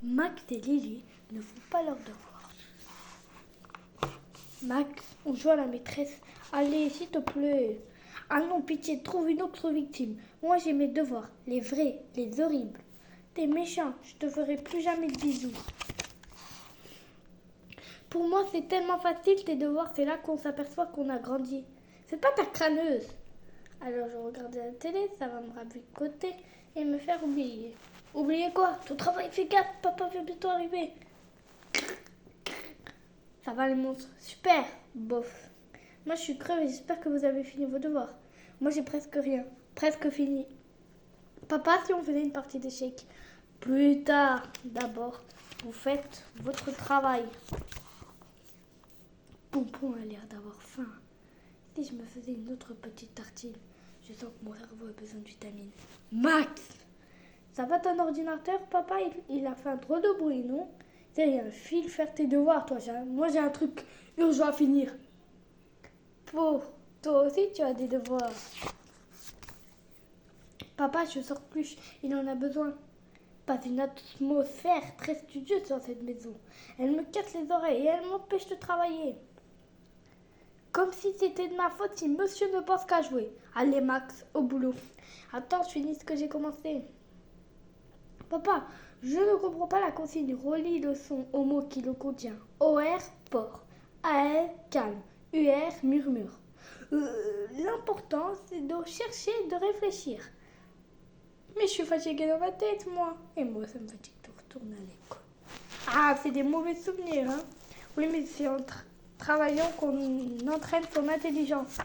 Max et Lily ne font pas leurs devoirs. Max, on joue à la maîtresse. Allez, s'il te plaît. Ah non, pitié, trouve une autre victime. Moi, j'ai mes devoirs. Les vrais, les horribles. T'es méchant, je te ferai plus jamais de bisous. Pour moi, c'est tellement facile, tes devoirs. C'est là qu'on s'aperçoit qu'on a grandi. C'est pas ta crâneuse. Alors, je regardais la télé, ça va me ravicoter et me faire oublier. Oublier quoi? Ton travail fait 4, papa va bientôt arriver. Ça va les monstres. Super. Bof. Moi je suis crevée, j'espère que vous avez fini vos devoirs. Moi j'ai presque rien. Presque fini. Papa, si on faisait une partie d'échecs? Plus tard. D'abord, vous faites votre travail. Pompon a l'air d'avoir faim. Si je me faisais une autre petite tartine, je sens que mon cerveau a besoin de vitamines. Max! Ça va ton ordinateur, papa? Il a fait un drôle de bruit, non? C'est rien, file faire tes devoirs, toi. Moi, j'ai un truc urgent à finir. Pour toi aussi, tu as des devoirs. Papa, je sors plus, il en a besoin. Pas une atmosphère très studieuse dans cette maison. Elle me casse les oreilles et elle m'empêche de travailler. Comme si c'était de ma faute si monsieur ne pense qu'à jouer. Allez, Max, au boulot. Attends, je finis ce que j'ai commencé. Papa, je ne comprends pas la consigne. Relis le son au mot qui le contient. OR, port. AL, calme. UR, murmure. L'important, c'est de chercher et de réfléchir. Mais je suis fatiguée dans ma tête, moi. Et moi, ça me fatigue de retourner à l'école. Ah, c'est des mauvais souvenirs, hein. Oui, mais c'est en travaillant qu'on entraîne son intelligence.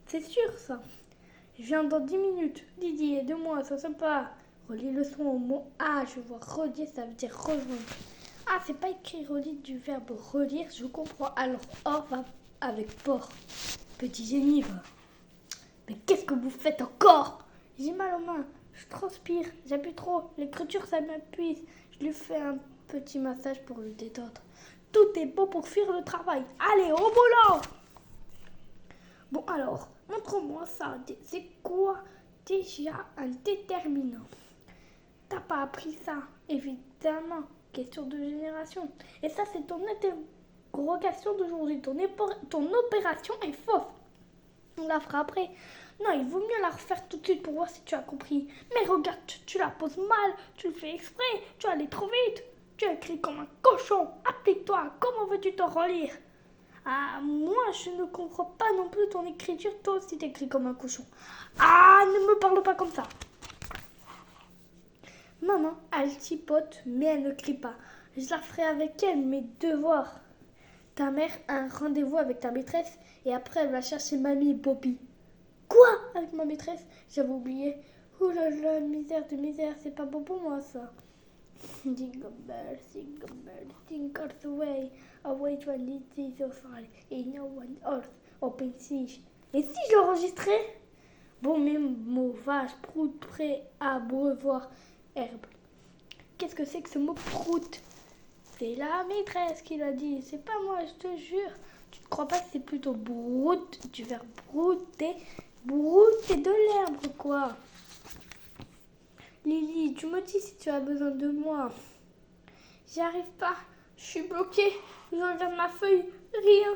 C'est sûr, ça. Je viens dans 10 minutes. Didier, aide-moi, ça sympa. Relis le son au mot A, je vois relier, ça veut dire rejoindre. Ah, c'est pas écrit relis du verbe relire, je comprends. Alors, or va avec port. Petit génie, va. Mais qu'est-ce que vous faites encore? J'ai mal aux mains, je transpire, j'appuie trop. L'écriture, ça m'épuise. Je lui fais un petit massage pour le détendre. Tout est beau pour fuir le travail. Allez, au boulot! Bon, alors, montre-moi ça. C'est quoi déjà un déterminant? T'as pas appris ça, évidemment. Question de génération. Et ça, c'est ton interrogation d'aujourd'hui. Ton opération est fausse. On la fera après. Non, il vaut mieux la refaire tout de suite pour voir si tu as compris. Mais regarde, tu la poses mal, tu le fais exprès, tu vas aller trop vite. Tu écris comme un cochon. Applique-toi, comment veux-tu t'en relire? Ah, moi, je ne comprends pas non plus ton écriture. Toi aussi, t'écris comme un cochon. Ah, ne me parle pas comme ça. Maman, elle chipote, mais elle ne crie pas. Je la ferai avec elle, mes devoirs. Ta mère a un rendez-vous avec ta maîtresse et après elle va chercher mamie et Bobby. Quoi? Avec ma maîtresse? J'avais oublié. Ouh là là, misère de misère, c'est pas bon pour moi ça. Jingle bells, jingle all the way. Away to an easy side, and no one else open siege. Et si je l'enregistrais? Bon, même mot vache, prout, prêt, abreuvoir, herbe. Qu'est-ce que c'est que ce mot prout? C'est la maîtresse qui l'a dit, c'est pas moi, je te jure. Tu ne crois pas que c'est plutôt broute, du verbe brouter, brouter de l'herbe, quoi. Lily, tu me dis si tu as besoin de moi. J'y arrive pas, je suis bloquée, je regarde ma feuille, rien.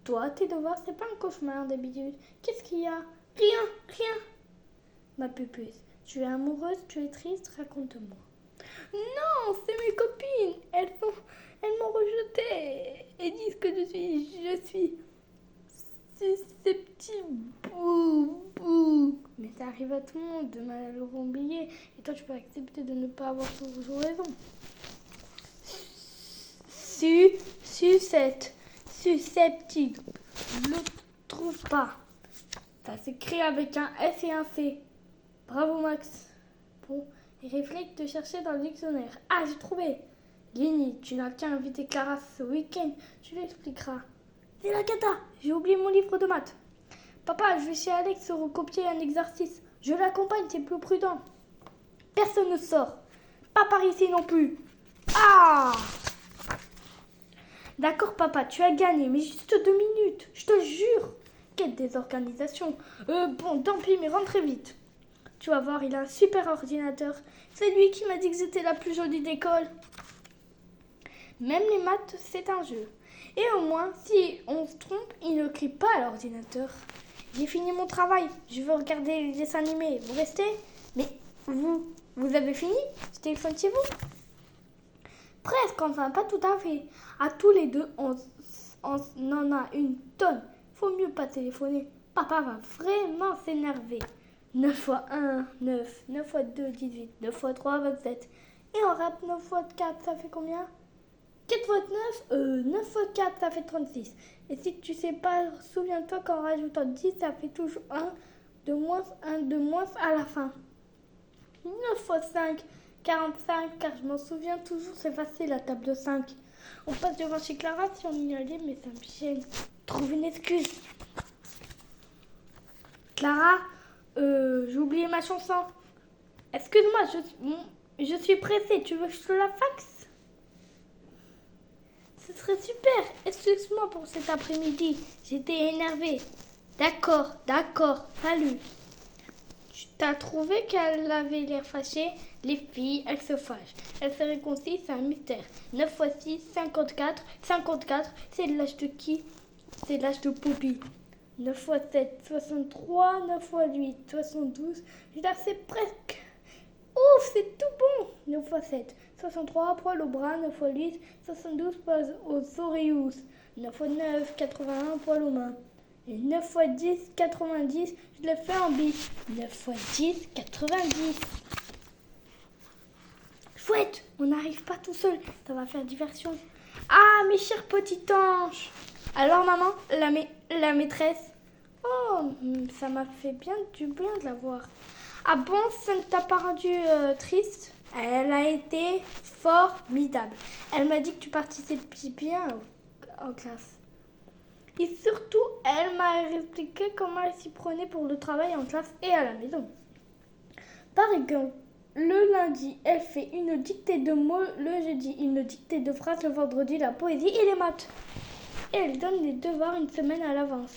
Toi, tes devoirs, c'est pas un cauchemar d'habitude. Qu'est-ce qu'il y a? Rien, rien. Ma pupusse, tu es amoureuse, tu es triste, raconte-moi. Non, c'est mes copines. Elles m'ont rejetée et disent que je suis susceptible. Bouh, bouh. Mais ça arrive à tout le monde de mal oublier. Et toi, tu peux accepter de ne pas avoir toujours raison. Susceptible. Je ne le trouve pas. Ça s'écrit avec un S et un C. Bravo, Max. Bon. Et réfléchis de chercher dans le dictionnaire. Ah, j'ai trouvé. Lini, tu n'as qu'à inviter Clara ce week-end. Tu lui expliqueras. C'est la cata. J'ai oublié mon livre de maths. Papa, je vais chez Alex recopier un exercice. Je l'accompagne, c'est plus prudent. Personne ne sort. Pas par ici non plus. Ah! D'accord, papa, tu as gagné, mais juste 2 minutes. Je te jure. Quelle désorganisation. Bon, tant pis, mais rentrez vite. Tu vas voir, il a un super ordinateur. C'est lui qui m'a dit que j'étais la plus jolie d'école. Même les maths, c'est un jeu. Et au moins, si on se trompe, il ne crie pas à l'ordinateur. J'ai fini mon travail. Je veux regarder les dessins animés. Vous restez? Mais vous avez fini? Je téléphone chez vous? Presque, enfin, pas tout à fait. À tous les deux, on en a une tonne. Faut mieux pas téléphoner. Papa va vraiment s'énerver. 9 fois 1, 9. 9 fois 2, 18. 9 fois 3, 27. Et on rate 9 fois 4, ça fait combien? 4 fois 9, 9 fois 4, ça fait 36. Et si tu sais pas, souviens-toi qu'en rajoutant 10, ça fait toujours 1 de moins à la fin. 9 fois 5, 45, car je m'en souviens toujours, c'est facile la table de 5. On passe devant chez Clara si on y allait, mais ça me gêne. Trouve une excuse. Clara, j'ai oublié ma chanson. Excuse-moi, je suis pressée, tu veux que je te la faxe? Ce serait super. Excuse-moi pour cet après-midi. J'étais énervée. D'accord, salut. Tu t'as trouvé qu'elle avait l'air fâchée? Les filles, elles se fâchent. Elles se réconcilient, c'est un mystère. 9 fois 6, 54. 54, c'est l'âge de qui? C'est l'âge de Poppy. 9 fois 7, 63. 9 fois 8, 72. Là, c'est presque... Ouf, c'est tout bon. 9 fois 7, 63, poil au bras. 9 fois 8, 72, poil aux oreillous. 9 fois 9, 81, poil aux mains. Et 9 fois 10, 90, je le fais en bis. 9 fois 10, 90. Chouette, on n'arrive pas tout seul, ça va faire diversion. Ah, mes chers petits anges. Alors maman, la maîtresse. Oh, ça m'a fait bien du bien de la voir. Ah bon, ça ne t'a pas rendu triste? Elle a été formidable. Elle m'a dit que tu participes bien en classe. Et surtout, elle m'a expliqué comment elle s'y prenait pour le travail en classe et à la maison. Par exemple, le lundi, elle fait une dictée de mots, le jeudi, une dictée de phrases, le vendredi, la poésie et les maths. Et elle donne les devoirs une semaine à l'avance.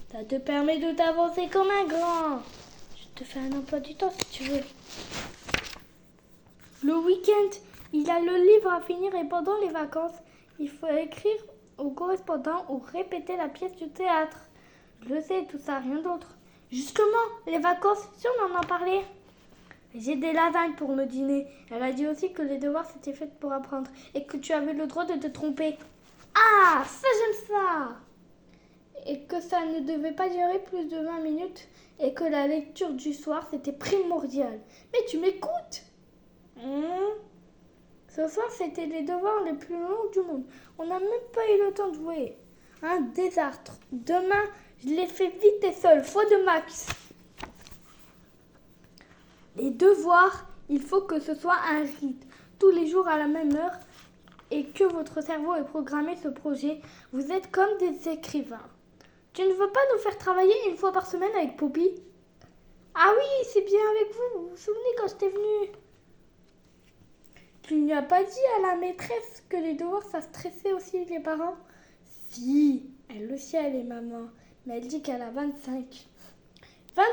Ça te permet de t'avancer comme un grand. Je te fais un emploi du temps si tu veux. Le week-end, il a le livre à finir et pendant les vacances, il faut écrire au correspondant ou répéter la pièce du théâtre. Je le sais, tout ça, rien d'autre. Justement, les vacances, si on en a parlé. J'ai des lasagnes pour le dîner. Elle a dit aussi que les devoirs c'était fait pour apprendre et que tu avais le droit de te tromper. Ah, ça j'aime ça. Et que ça ne devait pas durer plus de 20 minutes et que la lecture du soir c'était primordial. Mais tu m'écoutes? Ce soir c'était les devoirs les plus longs du monde. On n'a même pas eu le temps de jouer. Un désastre. Demain, je les fais vite et seul, fois de max. Les devoirs, il faut que ce soit un rite, tous les jours à la même heure, et que votre cerveau ait programmé ce projet. Vous êtes comme des écrivains. Tu ne veux pas nous faire travailler une fois par semaine avec Poppy? Ah oui, c'est bien avec vous. Vous vous souvenez quand j'étais venue? Tu n'y as pas dit à la maîtresse que les devoirs, ça stressait aussi les parents? Si, elle aussi, elle est maman, mais elle dit qu'elle a 25. 25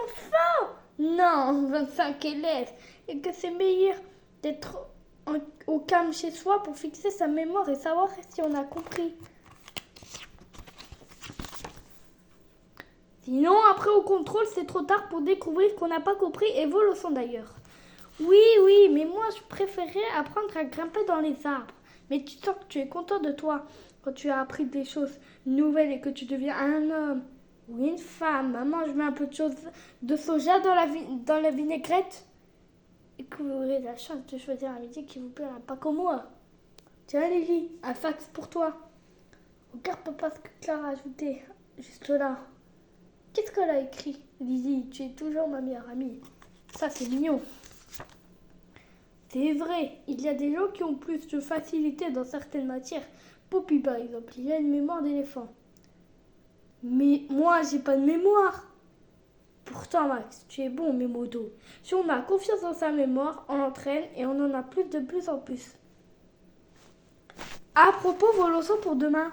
enfants? Non, 25 élèves. Et que c'est meilleur d'être au calme chez soi pour fixer sa mémoire et savoir si on a compris. Sinon, après au contrôle, c'est trop tard pour découvrir qu'on n'a pas compris et vos leçons d'ailleurs. Oui, mais moi je préférais apprendre à grimper dans les arbres. Mais tu sens que tu es content de toi quand tu as appris des choses nouvelles et que tu deviens un homme ou une femme. Maman, je mets un peu de soja dans la vinaigrette et que vous aurez la chance de choisir un métier qui vous plaira, pas comme moi. Tiens Lily, un fax pour toi. Regarde papa ce que Clara a ajouté juste là. Qu'est-ce qu'elle a écrit? Lily, tu es toujours ma meilleure amie. Ça c'est mignon. C'est vrai, il y a des gens qui ont plus de facilité dans certaines matières. Poppy par exemple, il a une mémoire d'éléphant. Mais moi, j'ai pas de mémoire. Pourtant Max, tu es bon mes motos. Si on a confiance en sa mémoire, on l'entraîne et on en a plus de plus en plus. À propos, vos leçons pour demain.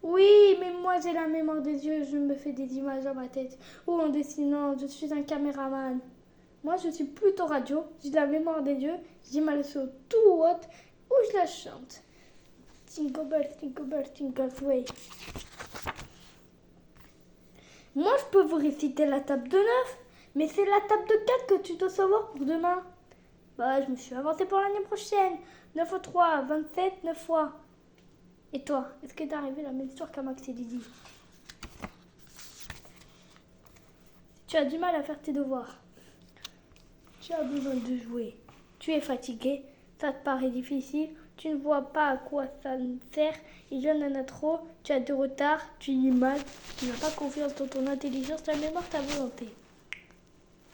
Oui, mais moi j'ai la mémoire des yeux, je me fais des images dans ma tête. Ou en dessinant, je suis un caméraman. Moi, je suis plutôt radio. J'ai la mémoire des dieux. J'ai ma leçon tout haute ou je la chante. Jingle bells, jingle way. Moi, je peux vous réciter la table de 9, mais c'est la table de 4 que tu dois savoir pour demain. Bah, je me suis inventé pour l'année prochaine. 9 fois 3, 27, 9 fois. Et toi, est-ce que t'es arrivé la même histoire qu'à Max et Lydie? Tu as du mal à faire tes devoirs. Tu as besoin de jouer. Tu es fatigué. Ça te paraît difficile. Tu ne vois pas à quoi ça sert. Il y en a trop. Tu as du retard. Tu lis mal. Tu n'as pas confiance dans ton intelligence, ta mémoire, ta volonté.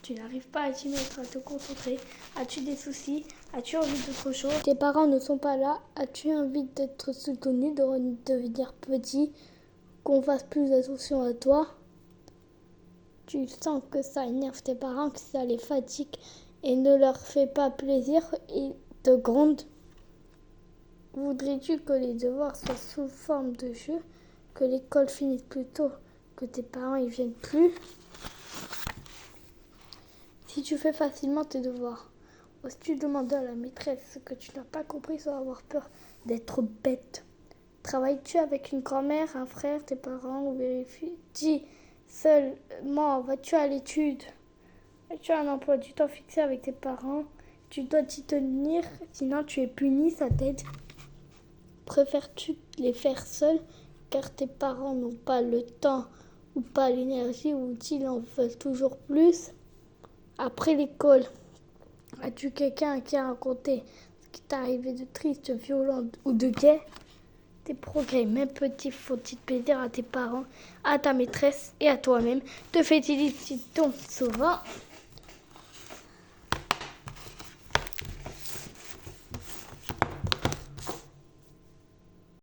Tu n'arrives pas à t'y mettre, à te concentrer. As-tu des soucis? As-tu envie d'autre chose? Tes parents ne sont pas là. As-tu envie d'être soutenu, de devenir petit, qu'on fasse plus attention à toi? Tu sens que ça énerve tes parents, que ça les fatigue et ne leur fait pas plaisir et te gronde. Voudrais-tu que les devoirs soient sous forme de jeu, que l'école finisse plus tôt, que tes parents y viennent plus? Si tu fais facilement tes devoirs, oses-tu demander à la maîtresse ce que tu n'as pas compris sans avoir peur d'être bête? Travailles-tu avec une grand-mère, un frère, tes parents ou vérifies-tu seulement? Vas-tu à l'étude? As-tu un emploi du temps fixé avec tes parents? Tu dois t'y tenir, sinon tu es puni, ça t'aide. Préfères-tu les faire seuls car tes parents n'ont pas le temps ou pas l'énergie ou ils en veulent toujours plus? Après l'école, as-tu quelqu'un à qui raconter ce qui t'est arrivé de triste, violent ou de gai? Tes progrès, même petits, font-ils plaisir à tes parents, à ta maîtresse et à toi-même? Te félicite-t-on souvent?